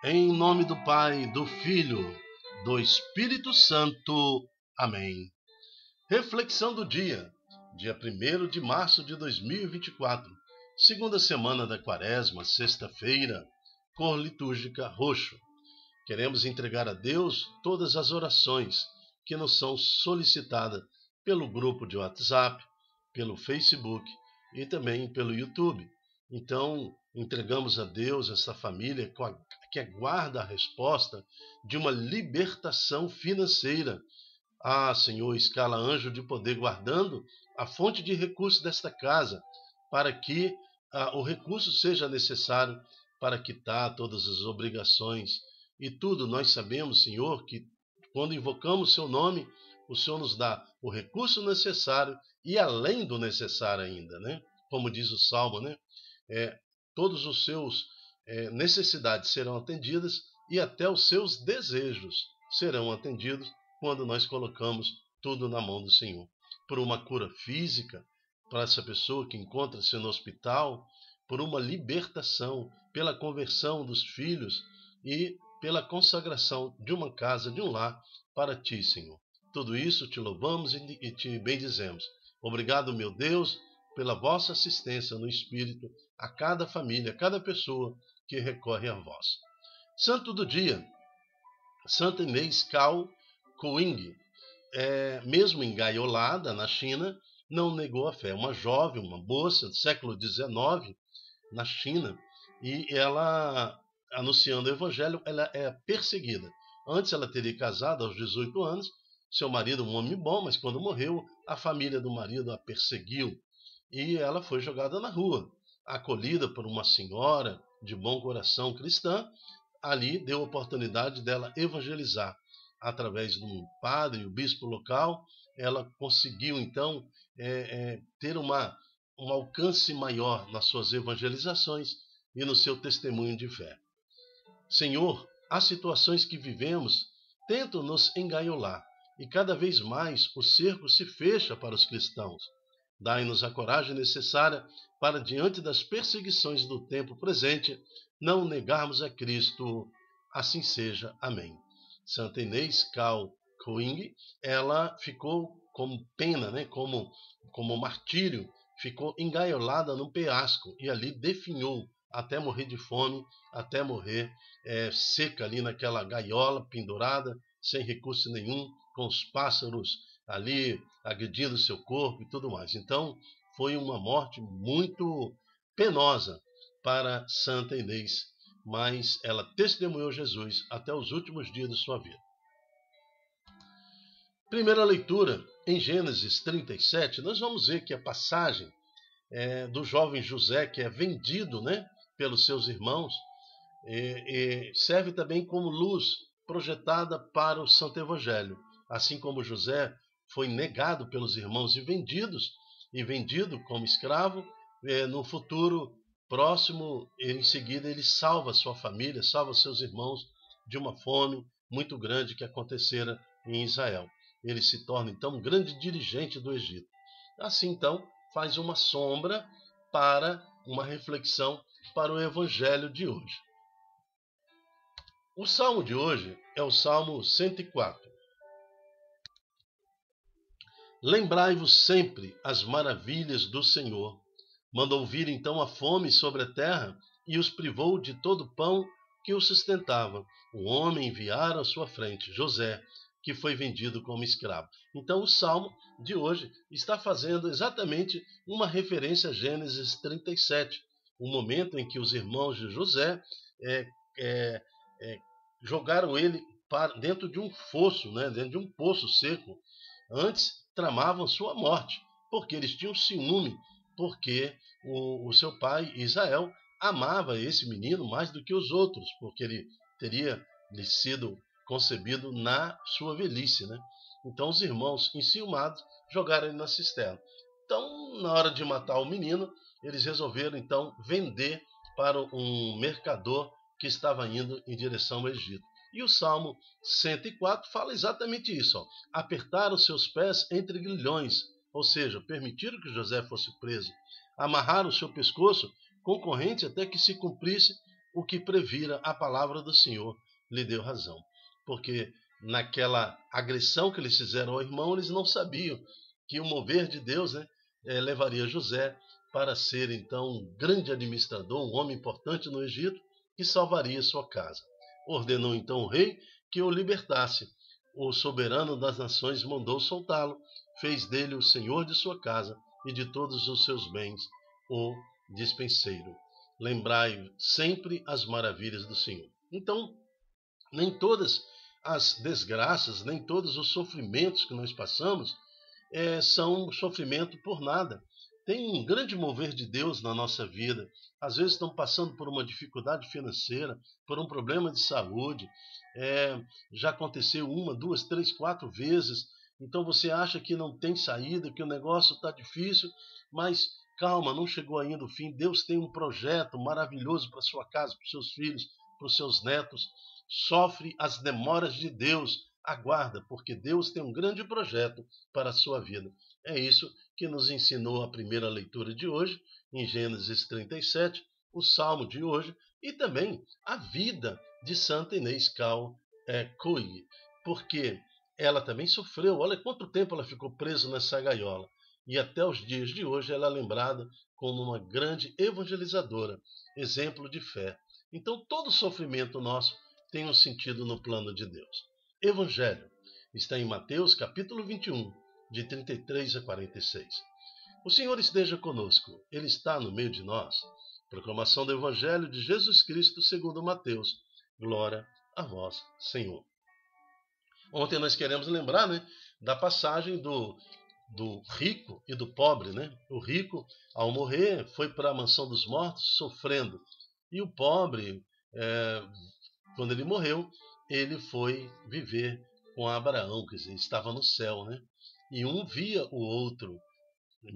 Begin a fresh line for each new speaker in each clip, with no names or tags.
Em nome do Pai, do Filho, do Espírito Santo. Amém. Reflexão do dia 1º de março de 2024, segunda semana da Quaresma, sexta-feira, cor litúrgica roxo. Queremos entregar a Deus todas as orações que nos são solicitadas pelo grupo de WhatsApp, pelo Facebook e também pelo YouTube. Então, entregamos a Deus essa família que aguarda a resposta de uma libertação financeira. Senhor, escala anjo de poder guardando a fonte de recursos desta casa, para que o recurso seja necessário para quitar todas as obrigações. E tudo nós sabemos, Senhor, que quando invocamos o Seu nome, o Senhor nos dá o recurso necessário e além do necessário ainda, né? Como diz o Salmo, né? Todos os seus necessidades serão atendidas e até os seus desejos serão atendidos quando nós colocamos tudo na mão do Senhor. Por uma cura física para essa pessoa que encontra-se no hospital, por uma libertação, pela conversão dos filhos e pela consagração de uma casa, de um lar para Ti, Senhor. Tudo isso te louvamos e te bendizemos. Obrigado, meu Deus, pela vossa assistência no Espírito a cada família, a cada pessoa que recorre a vós. Santo do dia, Santa Inês Cao Kuing, mesmo engaiolada na China, não negou a fé. Uma jovem, uma moça do século XIX na China, e ela, anunciando o Evangelho, ela é perseguida. Antes ela teria casado aos 18 anos, seu marido, um homem bom, mas quando morreu, a família do marido a perseguiu e ela foi jogada na rua, acolhida por uma senhora de bom coração cristã. Ali deu a oportunidade dela evangelizar. Através de um padre, o bispo local, ela conseguiu então ter um alcance maior nas suas evangelizações e no seu testemunho de fé. Senhor, as situações que vivemos tentam nos engaiolar e cada vez mais o cerco se fecha para os cristãos. Dai-nos a coragem necessária para, diante das perseguições do tempo presente, não negarmos a Cristo. Assim seja. Amém. Santa Inês Cao Kuing, ela ficou como pena, né? como martírio, ficou engaiolada num penhasco e ali definhou até morrer de fome, até morrer seca ali naquela gaiola, pendurada, sem recurso nenhum, com os pássaros ali agredindo seu corpo e tudo mais. Então, foi uma morte muito penosa para Santa Inês, mas ela testemunhou Jesus até os últimos dias de sua vida. Primeira leitura, em Gênesis 37, nós vamos ver que a passagem do jovem José, que é vendido, né, pelos seus irmãos, serve também como luz projetada para o Santo Evangelho. Assim como José foi negado pelos irmãos e vendido como escravo, no futuro próximo, em seguida, ele salva sua família, salva seus irmãos de uma fome muito grande que acontecera em Israel. Ele se torna, então, um grande dirigente do Egito. Assim, então, faz uma sombra para uma reflexão para o Evangelho de hoje. O salmo de hoje é o Salmo 104. Lembrai-vos sempre as maravilhas do Senhor. Mandou vir então a fome sobre a terra e os privou de todo o pão que os sustentava. O homem enviara à sua frente José, que foi vendido como escravo. Então o salmo de hoje está fazendo exatamente uma referência a Gênesis 37, o momento em que os irmãos de José jogaram ele dentro de um fosso, né, dentro de um poço seco. Antes tramavam sua morte, porque eles tinham ciúme, porque o seu pai Israel amava esse menino mais do que os outros, porque ele teria lhe sido concebido na sua velhice, né? Então os irmãos, enciumados, jogaram ele na cisterna. Então, na hora de matar o menino, eles resolveram então vender para um mercador que estava indo em direção ao Egito. E o Salmo 104 fala exatamente isso. Ó. Apertaram seus pés entre grilhões, ou seja, permitiram que José fosse preso. Amarraram o seu pescoço com corrente até que se cumprisse o que previra a palavra do Senhor lhe deu razão. Porque naquela agressão que eles fizeram ao irmão, eles não sabiam que o mover de Deus, né, levaria José para ser então um grande administrador, um homem importante no Egito, que salvaria sua casa. Ordenou então o rei que o libertasse. O soberano das nações mandou soltá-lo, fez dele o senhor de sua casa e de todos os seus bens o despenseiro. Lembrai sempre as maravilhas do Senhor. Então, nem todas as desgraças, nem todos os sofrimentos que nós passamos são sofrimento por nada. Tem um grande mover de Deus na nossa vida. Às vezes estão passando por uma dificuldade financeira, por um problema de saúde. Já aconteceu 1, 2, 3, 4 vezes. Então você acha que não tem saída, que o negócio está difícil, mas calma, não chegou ainda o fim. Deus tem um projeto maravilhoso para sua casa, para os seus filhos, para os seus netos. Sofre as demoras de Deus. Aguarda, porque Deus tem um grande projeto para a sua vida. É isso que nos ensinou a primeira leitura de hoje, em Gênesis 37, o salmo de hoje, e também a vida de Santa Inês Coig, porque ela também sofreu. Olha quanto tempo ela ficou presa nessa gaiola. E até os dias de hoje ela é lembrada como uma grande evangelizadora, exemplo de fé. Então todo sofrimento nosso tem um sentido no plano de Deus. Evangelho está em Mateus capítulo 21, de 33 a 46. O Senhor esteja conosco, Ele está no meio de nós. Proclamação do Evangelho de Jesus Cristo segundo Mateus. Glória a vós, Senhor. Ontem nós queremos lembrar, da passagem do rico e do pobre. O rico, ao morrer, foi para a mansão dos mortos sofrendo. E o pobre, quando ele morreu, ele foi viver com Abraão, quer dizer, estava no céu. E um via o outro.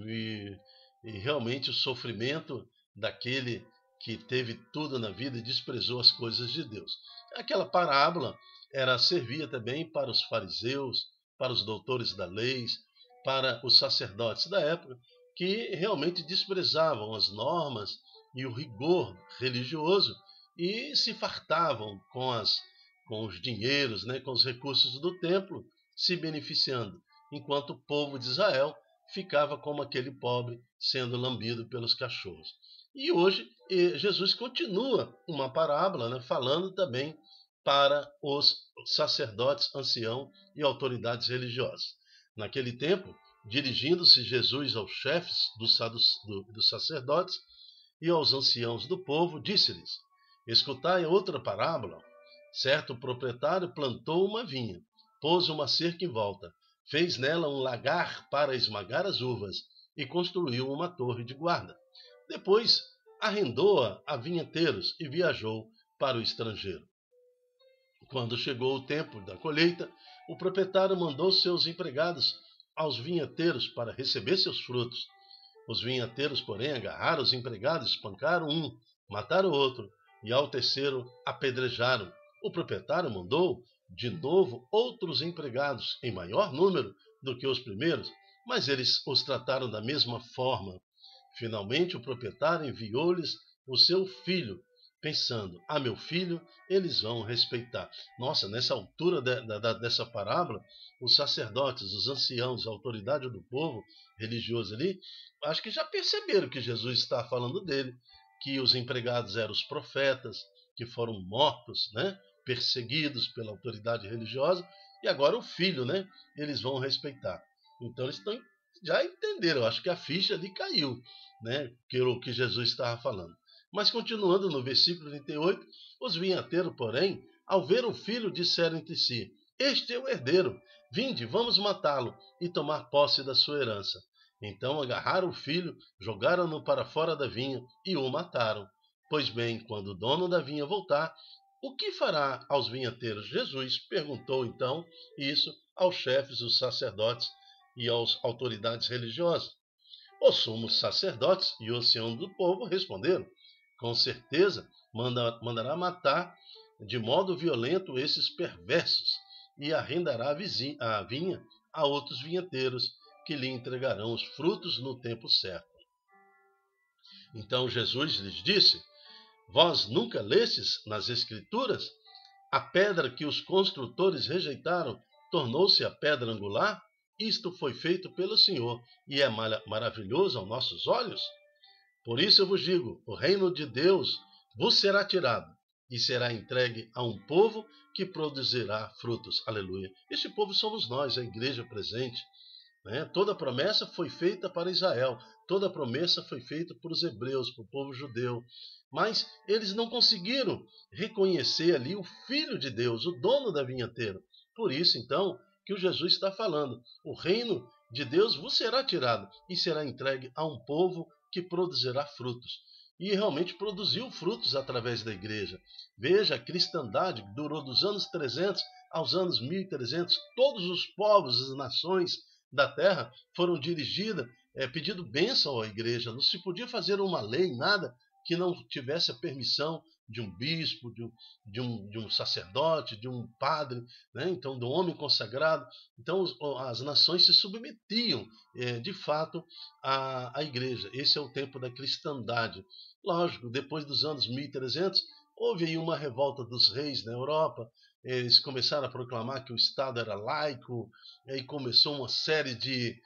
E realmente o sofrimento daquele que teve tudo na vida e desprezou as coisas de Deus. Aquela parábola servia também para os fariseus, para os doutores da lei, para os sacerdotes da época, que realmente desprezavam as normas e o rigor religioso e se fartavam com os dinheiros, com os recursos do templo, se beneficiando, enquanto o povo de Israel ficava como aquele pobre sendo lambido pelos cachorros. E hoje Jesus continua uma parábola, falando também para os sacerdotes, anciãos e autoridades religiosas. Naquele tempo, dirigindo-se Jesus aos chefes dos sacerdotes e aos anciãos do povo, disse-lhes: escutai outra parábola. Certo proprietário plantou uma vinha, pôs uma cerca em volta, fez nela um lagar para esmagar as uvas e construiu uma torre de guarda. Depois arrendou-a a vinheteiros e viajou para o estrangeiro. Quando chegou o tempo da colheita, o proprietário mandou seus empregados aos vinheteiros para receber seus frutos. Os vinheteiros, porém, agarraram os empregados, espancaram um, mataram o outro e ao terceiro apedrejaram. O proprietário mandou de novo outros empregados em maior número do que os primeiros, mas eles os trataram da mesma forma. Finalmente o proprietário enviou-lhes o seu filho, pensando: meu filho eles vão respeitar. Nossa, nessa altura dessa parábola, os sacerdotes, os anciãos, a autoridade do povo religioso ali, acho que já perceberam que Jesus está falando dele, que os empregados eram os profetas, que foram mortos, perseguidos pela autoridade religiosa, e agora o filho, eles vão respeitar. Então eles já entenderam, eu acho que a ficha ali caiu, que Jesus estava falando. Mas continuando no versículo 38, os vinhateiros, porém, ao ver o filho, disseram entre si: este é o herdeiro, vinde, vamos matá-lo e tomar posse da sua herança. Então agarraram o filho, jogaram-no para fora da vinha e o mataram. Pois bem, quando o dono da vinha voltar, o que fará aos vinhateiros? Jesus perguntou então isso aos chefes, os sacerdotes e às autoridades religiosas. Os sumos sacerdotes e o ancião do povo responderam: com certeza mandará matar de modo violento esses perversos e arrendará a vinha a outros vinheteiros que lhe entregarão os frutos no tempo certo. Então Jesus lhes disse: Vós nunca lestes nas Escrituras? A pedra que os construtores rejeitaram tornou-se a pedra angular? Isto foi feito pelo Senhor e é maravilhoso aos nossos olhos? Por isso eu vos digo, o reino de Deus vos será tirado e será entregue a um povo que produzirá frutos. Aleluia. Este povo somos nós, a igreja presente. Toda a promessa foi feita para Israel, toda a promessa foi feita para os hebreus, para o povo judeu. Mas eles não conseguiram reconhecer ali o Filho de Deus, o dono da vinhateira. Por isso, então, que o Jesus está falando, o reino de Deus vos será tirado e será entregue a um povo que produzirá frutos. E realmente produziu frutos através da igreja. Veja, a cristandade durou dos anos 300 aos anos 1300. Todos os povos, as nações da terra foram dirigidas, pedindo bênção à igreja. Não se podia fazer uma lei, nada que não tivesse a permissão de um bispo, de um sacerdote, de um padre, então do homem consagrado. Então as nações se submetiam de fato à igreja. Esse é o tempo da cristandade. Lógico, depois dos anos 1300, houve aí uma revolta dos reis na Europa. Eles começaram a proclamar que o Estado era laico, e aí começou uma série de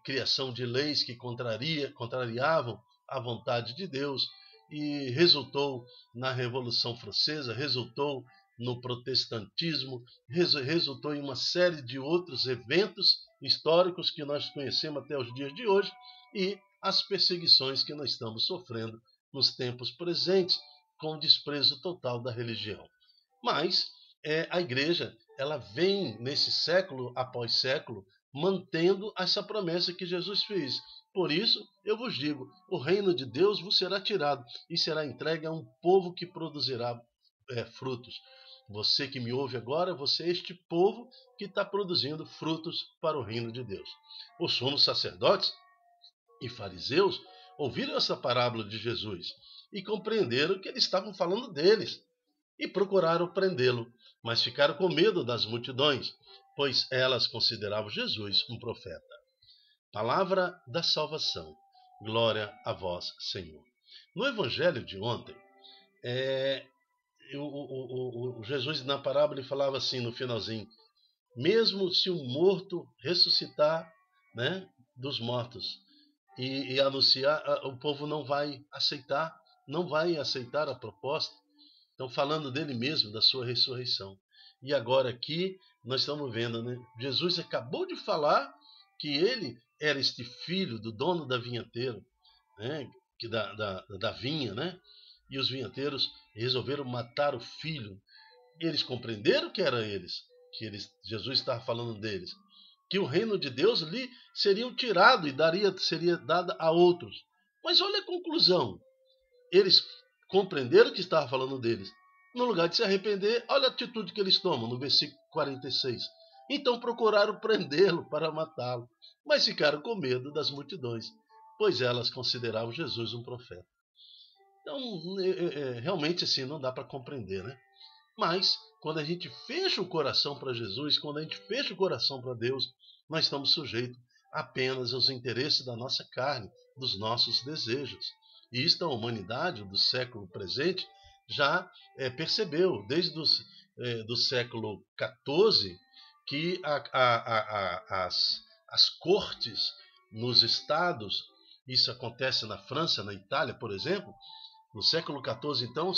criação de leis que contrariavam a vontade de Deus, e resultou na Revolução Francesa, resultou no protestantismo, resultou em uma série de outros eventos históricos que nós conhecemos até os dias de hoje, e as perseguições que nós estamos sofrendo nos tempos presentes, com o desprezo total da religião. Mas a igreja, ela vem nesse século após século mantendo essa promessa que Jesus fez. Por isso, eu vos digo, o reino de Deus vos será tirado e será entregue a um povo que produzirá frutos. Você que me ouve agora, você é este povo que está produzindo frutos para o reino de Deus. Os sumos sacerdotes e fariseus ouviram essa parábola de Jesus e compreenderam que eles estavam falando deles e procuraram prendê-lo, mas ficaram com medo das multidões, pois elas consideravam Jesus um profeta. Palavra da salvação. Glória a vós, Senhor. No evangelho de ontem, o Jesus na parábola ele falava assim no finalzinho: mesmo se um morto ressuscitar, dos mortos e anunciar, o povo não vai aceitar a proposta. Estão falando dele mesmo, da sua ressurreição. E agora aqui nós estamos vendo, Jesus acabou de falar que ele era este filho do dono da vinhateira, da vinha, e os vinhateiros resolveram matar o filho. Eles compreenderam que era Jesus estava falando deles, que o reino de Deus lhe seria tirado e seria dado a outros. Mas olha a conclusão. Eles compreenderam que estava falando deles. No lugar de se arrepender, olha a atitude que eles tomam no versículo 46. Então procuraram prendê-lo para matá-lo, mas ficaram com medo das multidões, pois elas consideravam Jesus um profeta. Então, realmente assim, não dá para compreender, Mas, quando a gente fecha o coração para Jesus, quando a gente fecha o coração para Deus, nós estamos sujeitos apenas aos interesses da nossa carne, dos nossos desejos. E isto a humanidade do século presente já percebeu, desde do século XIV, que as cortes nos estados, isso acontece na França, na Itália, por exemplo, no século XIV, então,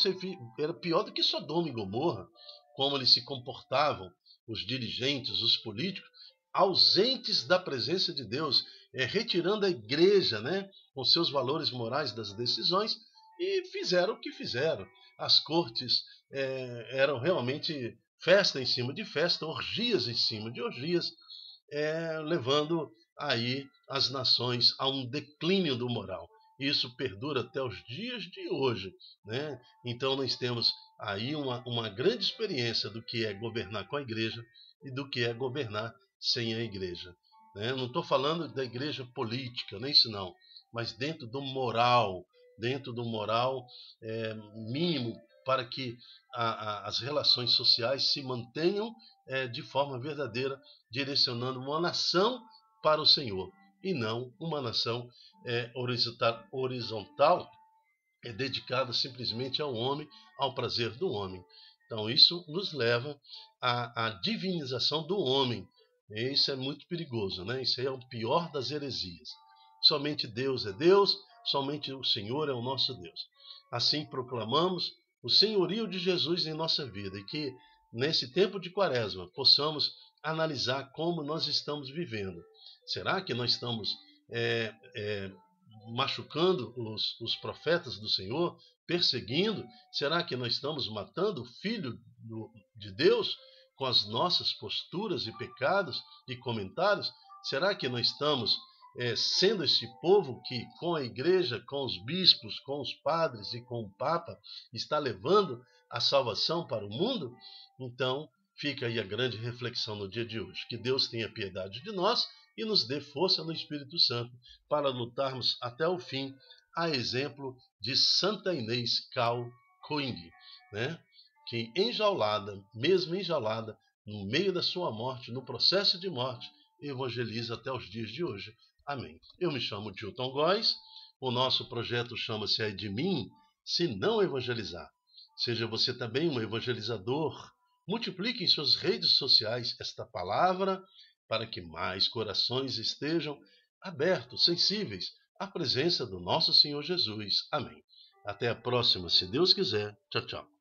era pior do que Sodoma e Gomorra, como eles se comportavam, os dirigentes, os políticos, ausentes da presença de Deus, retirando a igreja, com seus valores morais das decisões, e fizeram o que fizeram. As cortes eram realmente festa em cima de festa, orgias em cima de orgias, levando aí as nações a um declínio do moral. Isso perdura até os dias de hoje, Então nós temos aí uma grande experiência do que é governar com a igreja e do que é governar sem a igreja. Não estou falando da igreja política, nem isso não, mas dentro do moral mínimo para que as relações sociais se mantenham de forma verdadeira, direcionando uma nação para o Senhor e não uma nação horizontal é dedicada simplesmente ao homem, ao prazer do homem. Então isso nos leva à divinização do homem. E isso é muito perigoso, né? Isso aí é o pior das heresias. Somente Deus é Deus, somente o Senhor é o nosso Deus. Assim proclamamos o senhorio de Jesus em nossa vida e que nesse tempo de Quaresma possamos analisar como nós estamos vivendo. Será que nós estamos machucando os profetas do Senhor, perseguindo? Será que nós estamos matando o Filho de Deus com as nossas posturas e pecados e comentários? Será que nós estamos sendo esse povo que, com a igreja, com os bispos, com os padres e com o Papa, está levando a salvação para o mundo? Então, fica aí a grande reflexão no dia de hoje. Que Deus tenha piedade de nós e nos dê força no Espírito Santo para lutarmos até o fim, a exemplo de Santa Inês Cao Kuing, né? Que enjaulada, mesmo enjaulada, no meio da sua morte, no processo de morte, evangeliza até os dias de hoje. Amém. Eu me chamo Dilton Góes, o nosso projeto chama-se Ai de Mim, se não evangelizar. Seja você também um evangelizador, multiplique em suas redes sociais esta palavra, para que mais corações estejam abertos, sensíveis à presença do nosso Senhor Jesus. Amém. Até a próxima, se Deus quiser. Tchau, tchau.